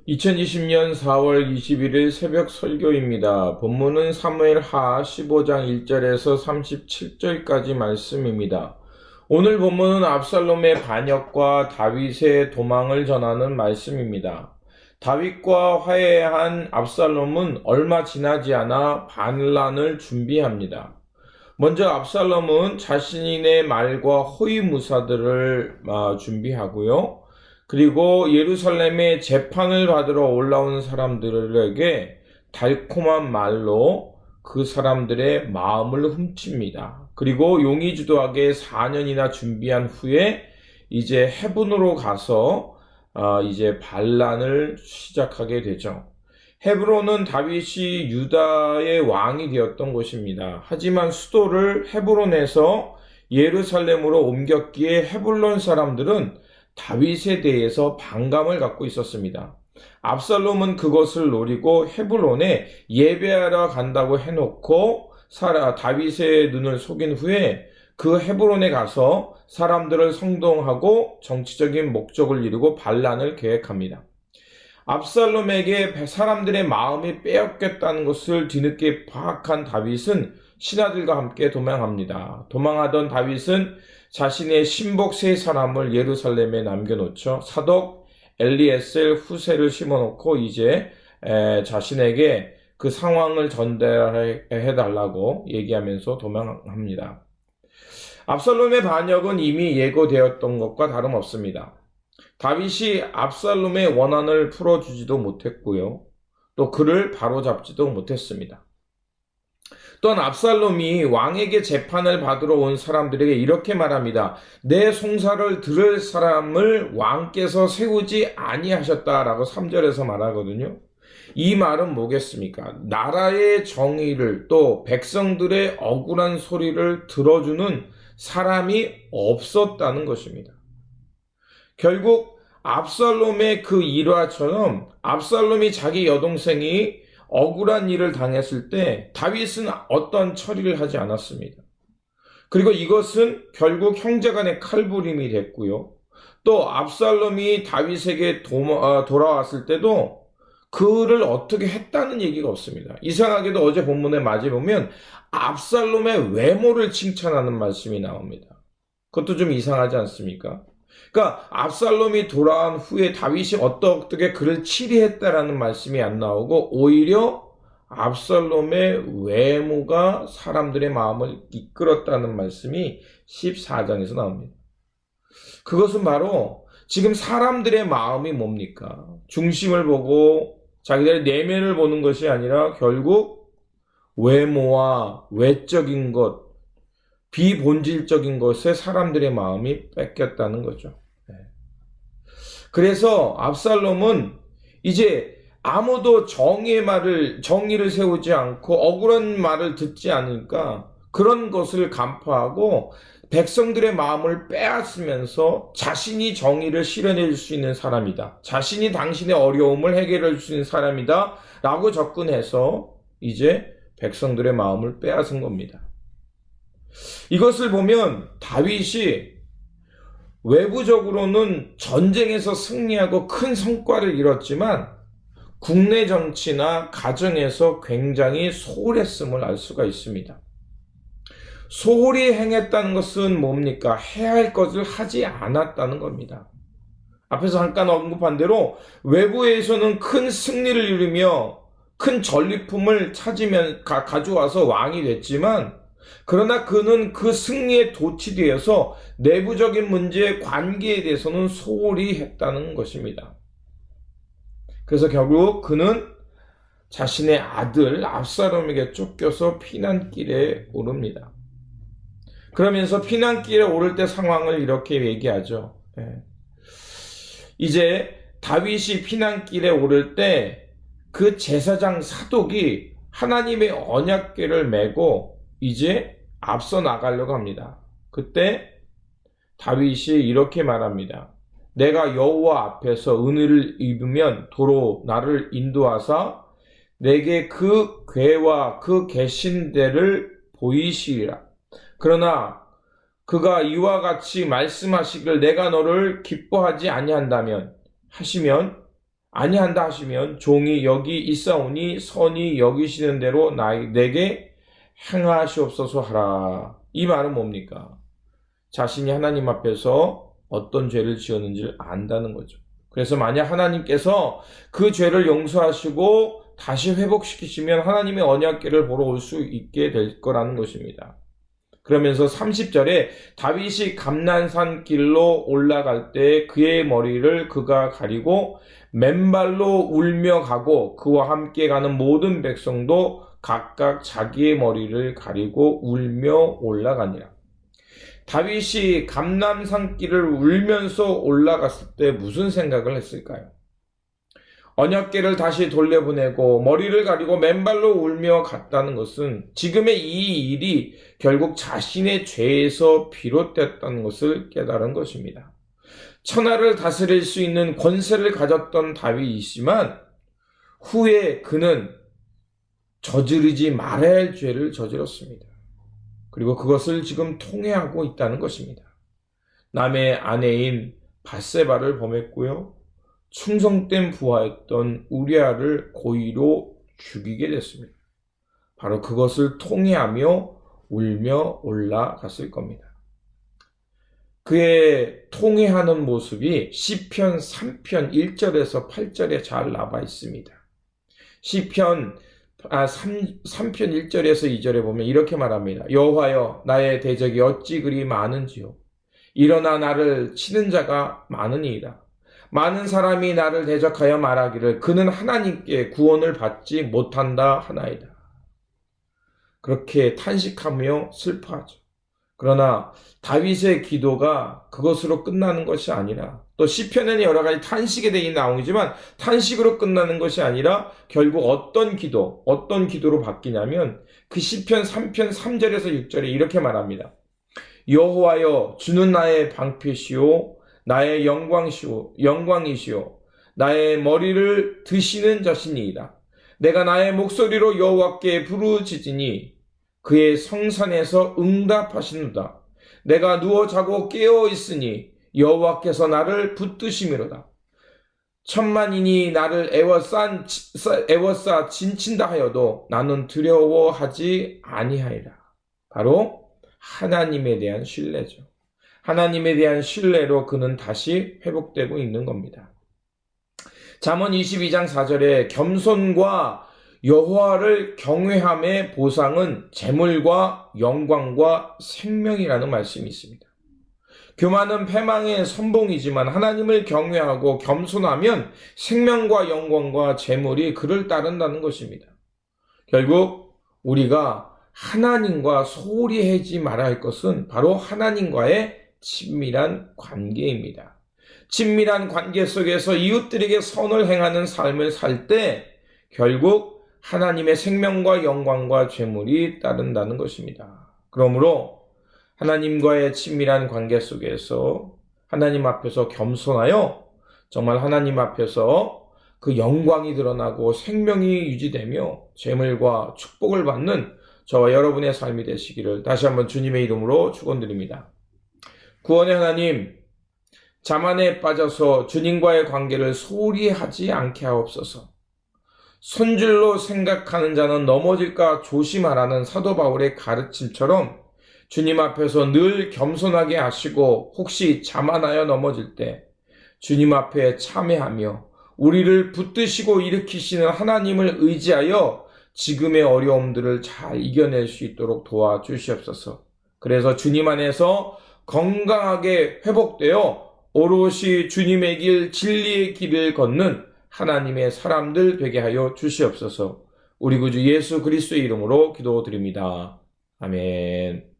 2020년 4월 21일 새벽 설교입니다. 본문은 사무엘하 15장 1절에서 37절까지 말씀입니다. 오늘 본문은 압살롬의 반역과 다윗의 도망을 전하는 말씀입니다. 다윗과 화해한 압살롬은 얼마 지나지 않아 반란을 준비합니다. 먼저 압살롬은 자신의 말과 호위무사들을 준비하고요. 그리고 예루살렘에 재판을 받으러 올라온 사람들에게 달콤한 말로 그 사람들의 마음을 훔칩니다. 그리고 용의주도하게 4년이나 준비한 후에 이제 헤브론으로 가서 이제 반란을 시작하게 되죠. 헤브론은 다윗이 유다의 왕이 되었던 곳입니다. 하지만 수도를 헤브론에서 예루살렘으로 옮겼기에 헤브론 사람들은 다윗에 대해서 반감을 갖고 있었습니다. 압살롬은 그것을 노리고 헤브론에 예배하러 간다고 해놓고 다윗의 눈을 속인 후에 그 헤브론에 가서 사람들을 성동하고 정치적인 목적을 이루고 반란을 계획합니다. 압살롬에게 사람들의 마음이 빼앗겼다는 것을 뒤늦게 파악한 다윗은 신하들과 함께 도망합니다. 도망하던 다윗은 자신의 신복 세 사람을 예루살렘에 남겨놓죠. 사독 엘리에셀 후세를 심어놓고 이제 자신에게 그 상황을 전달해달라고 얘기하면서 도망합니다. 압살롬의 반역은 이미 예고되었던 것과 다름없습니다. 다윗이 압살롬의 원한을 풀어주지도 못했고요. 또 그를 바로잡지도 못했습니다. 또한 압살롬이 왕에게 재판을 받으러 온 사람들에게 이렇게 말합니다. 내 송사를 들을 사람을 왕께서 세우지 아니하셨다라고 3절에서 말하거든요. 이 말은 뭐겠습니까? 나라의 정의를 또 백성들의 억울한 소리를 들어주는 사람이 없었다는 것입니다. 결국 압살롬의 그 일화처럼 압살롬이 자기 여동생이 억울한 일을 당했을 때 다윗은 어떤 처리를 하지 않았습니다. 그리고 이것은 결국 형제간의 칼부림이 됐고요. 또 압살롬이 다윗에게 돌아왔을 때도 그를 어떻게 했다는 얘기가 없습니다. 이상하게도 어제 본문에 맞이보면 압살롬의 외모를 칭찬하는 말씀이 나옵니다. 그것도 좀 이상하지 않습니까? 그러니까 압살롬이 돌아온 후에 다윗이 어떻게 그를 치리했다라는 말씀이 안 나오고 오히려 압살롬의 외모가 사람들의 마음을 이끌었다는 말씀이 14장에서 나옵니다. 그것은 바로 지금 사람들의 마음이 뭡니까? 중심을 보고 자기들의 내면을 보는 것이 아니라 결국 외모와 외적인 것, 비본질적인 것에 사람들의 마음이 뺏겼다는 거죠. 그래서 압살롬은 이제 아무도 정의를 세우지 않고 억울한 말을 듣지 않으니까 그런 것을 간파하고 백성들의 마음을 빼앗으면서 자신이 정의를 실현해 줄 수 있는 사람이다. 자신이 당신의 어려움을 해결해 줄 수 있는 사람이다. 라고 접근해서 이제 백성들의 마음을 빼앗은 겁니다. 이것을 보면 다윗이 외부적으로는 전쟁에서 승리하고 큰 성과를 이뤘지만 국내 정치나 가정에서 굉장히 소홀했음을 알 수가 있습니다. 소홀히 행했다는 것은 뭡니까? 해야 할 것을 하지 않았다는 겁니다. 앞에서 잠깐 언급한 대로 외부에서는 큰 승리를 이루며 큰 전리품을 가져와서 왕이 됐지만 그러나 그는 그 승리에 도취되어서 내부적인 문제의 관계에 대해서는 소홀히 했다는 것입니다. 그래서 결국 그는 자신의 아들 압살롬에게 쫓겨서 피난길에 오릅니다. 그러면서 피난길에 오를 때 상황을 이렇게 얘기하죠. 이제 다윗이 피난길에 오를 때 그 제사장 사독이 하나님의 언약궤를 메고 이제 앞서 나가려고 합니다. 그때 다윗이 이렇게 말합니다. 내가 여호와 앞에서 은혜를 입으면 도로 나를 인도하사 내게 그 궤와 그 계신대를 보이시리라. 그러나 그가 이와 같이 말씀하시길 내가 너를 기뻐하지 아니한다면 하시면 아니한다 하시면 종이 여기 있사오니 선이 여기시는 대로 내게 행하시옵소서 하라. 이 말은 뭡니까? 자신이 하나님 앞에서 어떤 죄를 지었는지를 안다는 거죠. 그래서 만약 하나님께서 그 죄를 용서하시고 다시 회복시키시면 하나님의 언약궤를 보러 올 수 있게 될 거라는 것입니다. 그러면서 30절에 다윗이 감난산 길로 올라갈 때 그의 머리를 그가 가리고 맨발로 울며 가고 그와 함께 가는 모든 백성도 각각 자기의 머리를 가리고 울며 올라가니라. 다윗이 감난산 길을 울면서 올라갔을 때 무슨 생각을 했을까요? 언약궤를 다시 돌려보내고 머리를 가리고 맨발로 울며 갔다는 것은 지금의 이 일이 결국 자신의 죄에서 비롯됐다는 것을 깨달은 것입니다. 천하를 다스릴 수 있는 권세를 가졌던 다윗이지만 후에 그는 저지르지 말아야 할 죄를 저질렀습니다. 그리고 그것을 지금 통회하고 있다는 것입니다. 남의 아내인 밧세바를 범했고요. 충성된 부하였던 우리아를 고의로 죽이게 됐습니다. 바로 그것을 통회하며 울며 올라갔을 겁니다. 그의 통회하는 모습이 시편 3편 1절에서 8절에 잘 나와 있습니다. 시편 3편 1절에서 2절에 보면 이렇게 말합니다. 여호와여 나의 대적이 어찌 그리 많은지요. 일어나 나를 치는 자가 많으니이다. 많은 사람이 나를 대적하여 말하기를 그는 하나님께 구원을 받지 못한다 하나이다. 그렇게 탄식하며 슬퍼하죠. 그러나 다윗의 기도가 그것으로 끝나는 것이 아니라 또 시편에는 여러 가지 탄식에 대해 나오지만 탄식으로 끝나는 것이 아니라 결국 어떤 기도로 바뀌냐면 그 시편 3편 3절에서 6절에 이렇게 말합니다. 여호와여 주는 나의 방패시오 나의 영광이시오 나의 머리를 드시는 자신이이다. 내가 나의 목소리로 여호와께 부르짖으니 그의 성산에서 응답하시는다. 내가 누워 자고 깨어 있으니 여호와께서 나를 붙드심이로다. 천만인이 나를 애워싸 진친다 하여도 나는 두려워하지 아니하리라. 바로 하나님에 대한 신뢰죠. 하나님에 대한 신뢰로 그는 다시 회복되고 있는 겁니다. 잠언 22장 4절에 겸손과 여호와를 경외함의 보상은 재물과 영광과 생명이라는 말씀이 있습니다. 교만은 패망의 선봉이지만 하나님을 경외하고 겸손하면 생명과 영광과 재물이 그를 따른다는 것입니다. 결국 우리가 하나님과 소홀히 하지 말아야 할 것은 바로 하나님과의 친밀한 관계입니다. 친밀한 관계 속에서 이웃들에게 선을 행하는 삶을 살 때 결국 하나님의 생명과 영광과 재물이 따른다는 것입니다. 그러므로 하나님과의 친밀한 관계 속에서 하나님 앞에서 겸손하여 정말 하나님 앞에서 그 영광이 드러나고 생명이 유지되며 재물과 축복을 받는 저와 여러분의 삶이 되시기를 다시 한번 주님의 이름으로 축원드립니다. 구원의 하나님, 자만에 빠져서 주님과의 관계를 소홀히 하지 않게 하옵소서. 손줄로 생각하는 자는 넘어질까 조심하라는 사도 바울의 가르침처럼 주님 앞에서 늘 겸손하게 하시고 혹시 자만하여 넘어질 때 주님 앞에 참회하며 우리를 붙드시고 일으키시는 하나님을 의지하여 지금의 어려움들을 잘 이겨낼 수 있도록 도와주시옵소서. 그래서 주님 안에서 건강하게 회복되어 오롯이 주님의 길, 진리의 길을 걷는 하나님의 사람들 되게 하여 주시옵소서. 우리 구주 예수 그리스도의 이름으로 기도드립니다. 아멘.